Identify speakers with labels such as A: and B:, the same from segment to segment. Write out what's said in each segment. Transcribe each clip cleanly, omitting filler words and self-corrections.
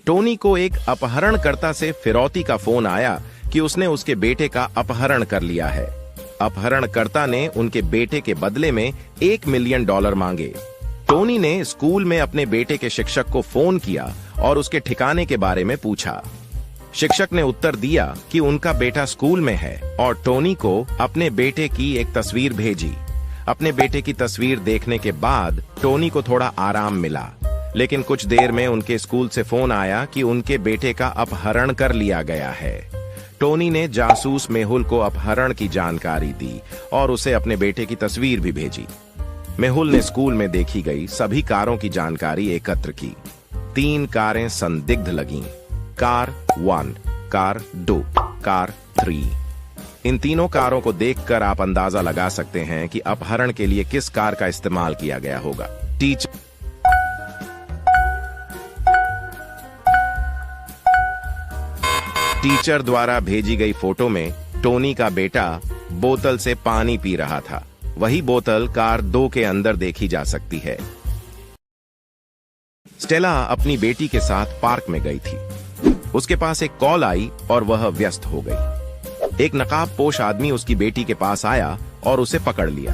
A: Tony को एक अपहरणकर्ता से फिरौती का फोन आया कि उसने उसके बेटे का अपहरण कर लिया है। अपहरणकर्ता ने उनके बेटे के बदले में $1 मिलियन मांगे। टोनी ने स्कूल में अपने बेटे के शिक्षक को फोन किया और उसके ठिकाने के बारे में पूछा। शिक्षक ने उत्तर दिया कि उनका बेटा स्कूल में है और टोनी को अपने बेटे की एक तस्वीर भेजी। अपने बेटे की तस्वीर देखने के बाद टोनी को थोड़ा आराम मिला, लेकिन कुछ देर में उनके स्कूल से फोन आया कि उनके बेटे का अपहरण कर लिया गया है। टोनी ने जासूस मेहुल को अपहरण की जानकारी दी और उसे अपने बेटे की तस्वीर भी भेजी। मेहुल ने स्कूल में देखी गई सभी कारों की जानकारी एकत्र की। 3 कारें संदिग्ध लगीं। Car 1, car 2, car 3। इन तीनों कारों को देखकर आप अंदाजा लगा सकते हैं कि अपहरण के लिए किस कार का इस्तेमाल किया गया होगा। टीचर द्वारा भेजी गई फोटो में टोनी का बेटा बोतल से पानी पी रहा था। वही बोतल कार 2 के अंदर देखी जा सकती है। स्टेला अपनी बेटी के साथ पार्क में गई थी। उसके पास एक कॉल आई और वह व्यस्त हो गई। एक नकाबपोश आदमी उसकी बेटी के पास आया और उसे पकड़ लिया।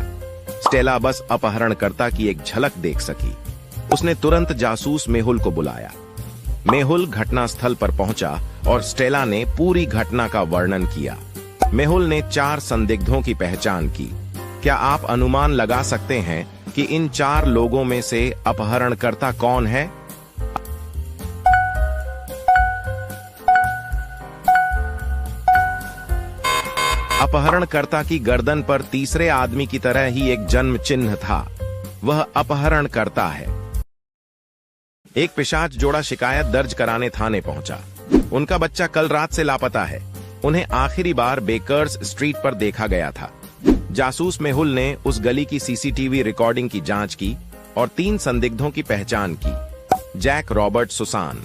A: स्टेला बस अपहरणकर्ता की एक झलक देख सकी। उसने तुरंत जासूस मेहुल को बुलाया। मेहुल घटनास्थल पर पहुंचा और स्टेला ने पूरी घटना का वर्णन किया। मेहुल ने 4 संदिग्धों की पहचान की। क्या आप अनुमान लगा सकते हैं कि इन 4 लोगों में से अपहरणकर्ता कौन है? अपहरणकर्ता की गर्दन पर तीसरे आदमी की तरह ही एक जन्म चिन्ह था। वह अपहरणकर्ता है। एक पिशाच जोड़ा शिकायत दर्ज कराने थाने पहुंचा। उनका बच्चा कल रात से लापता है। उन्हें आखिरी बार बेकर्स स्ट्रीट पर देखा गया था। जासूस मेहुल ने उस गली की सीसीटीवी रिकॉर्डिंग की जांच की और 3 संदिग्धों की पहचान की। Jack, Robert, Susan.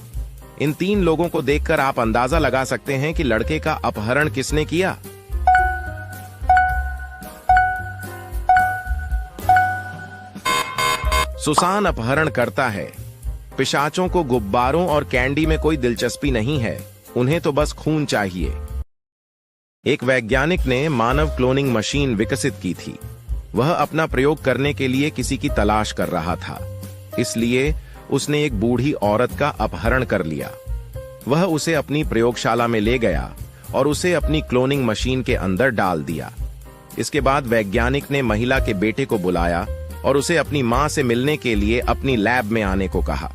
A: इन 3 लोगों को देखकर आप अंदाजा लगा सकते हैं कि लड़के का अपहरण किसने किया। सुसान अपहरण करता है। पिशाचों को गुब्बारों और कैंडी में कोई दिलचस्पी नहीं है। उन्हें तो बस खून चाहिए। एक वैज्ञानिक ने मानव क्लोनिंग मशीन विकसित की थी। वह अपना प्रयोग करने के लिए किसी की तलाश कर रहा था, इसलिए उसने एक बूढ़ी औरत का अपहरण कर लिया। वह उसे अपनी प्रयोगशाला में ले गया और उसे अपनी क्लोनिंग मशीन के अंदर डाल दिया। इसके बाद वैज्ञानिक ने महिला के बेटे को बुलाया और उसे अपनी मां से मिलने के लिए अपनी लैब में आने को कहा।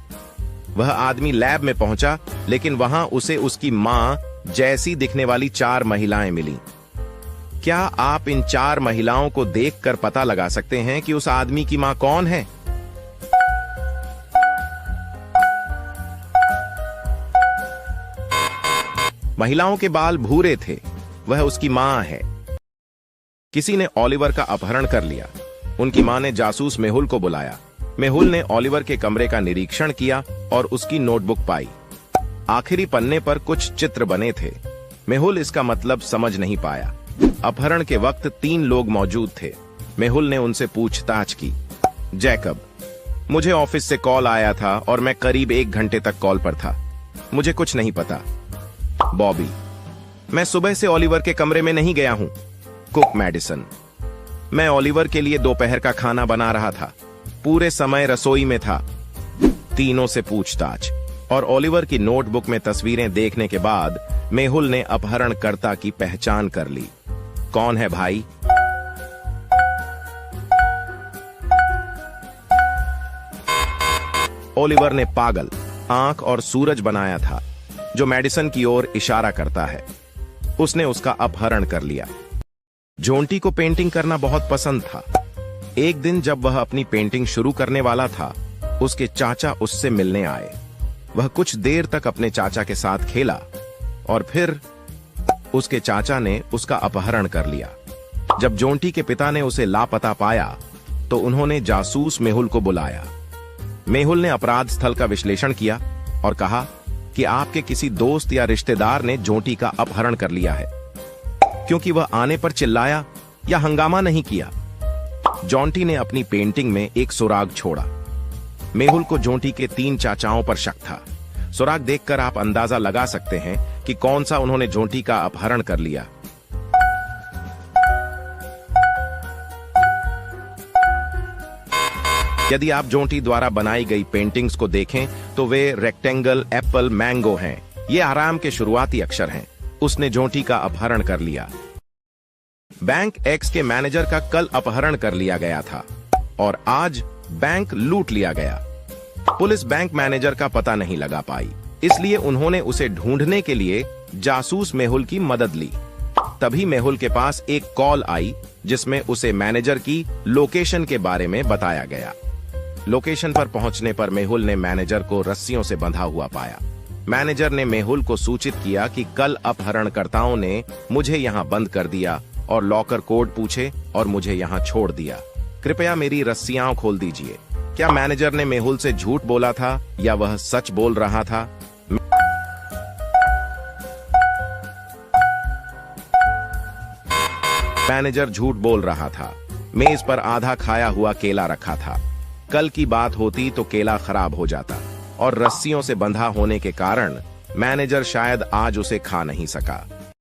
A: वह आदमी लैब में पहुंचा, लेकिन वहां उसे उसकी मां जैसी दिखने वाली 4 महिलाएं मिली। क्या आप इन 4 महिलाओं को देखकर पता लगा सकते हैं कि उस आदमी की मां कौन है? महिलाओं के बाल भूरे थे। वह उसकी मां है। किसी ने ओलिवर का अपहरण कर लिया। उनकी मां ने जासूस मेहुल को बुलाया। मेहुल ने ओलिवर के कमरे का निरीक्षण किया और उसकी नोटबुक पाई। आखिरी पन्ने पर कुछ चित्र बने थे। मेहुल इसका मतलब समझ नहीं पाया। अपहरण के वक्त 3 लोग मौजूद थे। मेहुल ने उनसे पूछताछ की। जैकब, मुझे ऑफिस से कॉल आया था और मैं करीब 1 घंटे तक कॉल पर था। मुझे कुछ नहीं पता। बॉबी, मैं सुबह से ओलिवर के कमरे में नहीं गया हूं। कुक मैडिसन, मैं ओलिवर के लिए दोपहर का खाना बना रहा था। पूरे समय रसोई में था। तीनों से पूछताछ और ओलिवर की नोटबुक में तस्वीरें देखने के बाद मेहुल ने अपहरणकर्ता की पहचान कर ली। कौन है भाई? ओलिवर ने पागल, आंख और सूरज बनाया था, जो मैडिसन की ओर इशारा करता है। उसने उसका अपहरण कर लिया। जोंटी को पेंटिंग करना बहुत पसंद था। एक दिन जब वह अपनी पेंटिंग शुरू करने वाला था, उसके चाचा उससे मिलने आए। वह कुछ देर तक अपने चाचा के साथ खेला और फिर उसके चाचा ने उसका अपहरण कर लिया। जब जोंटी के पिता ने उसे लापता पाया तो उन्होंने जासूस मेहुल को बुलाया। मेहुल ने अपराध स्थल का विश्लेषण किया और कहा कि आपके किसी दोस्त या रिश्तेदार ने जोंटी का अपहरण कर लिया है, क्योंकि वह आने पर चिल्लाया या हंगामा नहीं किया। जोंटी ने अपनी पेंटिंग में एक सुराग छोड़ा। मेहुल को जोंटी के 3 चाचाओं पर शक था। सुराग देखकर आप अंदाजा लगा सकते हैं कि कौन सा उन्होंने जोंटी का अपहरण कर लिया। यदि आप जोंटी द्वारा बनाई गई पेंटिंग्स को देखें तो वे रेक्टेंगल, एप्पल, मैंगो हैं। ये आराम के शुरुआती अक्षर हैं। उसने जोंटी का अपहरण कर लिया। बैंक एक्स के मैनेजर का कल अपहरण कर लिया गया था और आज बैंक लूट लिया गया। पुलिस बैंक मैनेजर का पता नहीं लगा पाई, इसलिए उन्होंने उसे ढूंढने के लिए जासूस मेहुल की मदद ली। तभी मेहुल के पास एक कॉल आई जिसमें उसे मैनेजर की लोकेशन के बारे में बताया गया। लोकेशन पर पहुंचने पर मेहुल ने मैनेजर को रस्सियों से बंधा हुआ पाया। मैनेजर ने मेहुल को सूचित किया कि कल अपहरणकर्ताओं ने मुझे यहां बंद कर दिया और लॉकर कोड पूछे और मुझे यहां छोड़ दिया। कृपया मेरी रस्सियां खोल दीजिए। क्या मैनेजर ने मेहुल से झूठ बोला था या वह सच बोल रहा था? मैनेजर झूठ बोल रहा था। मेज पर आधा खाया हुआ केला रखा था। कल की बात होती तो केला खराब हो जाता और रस्सियों से बंधा होने के कारण मैनेजर शायद आज उसे खा नहीं सका।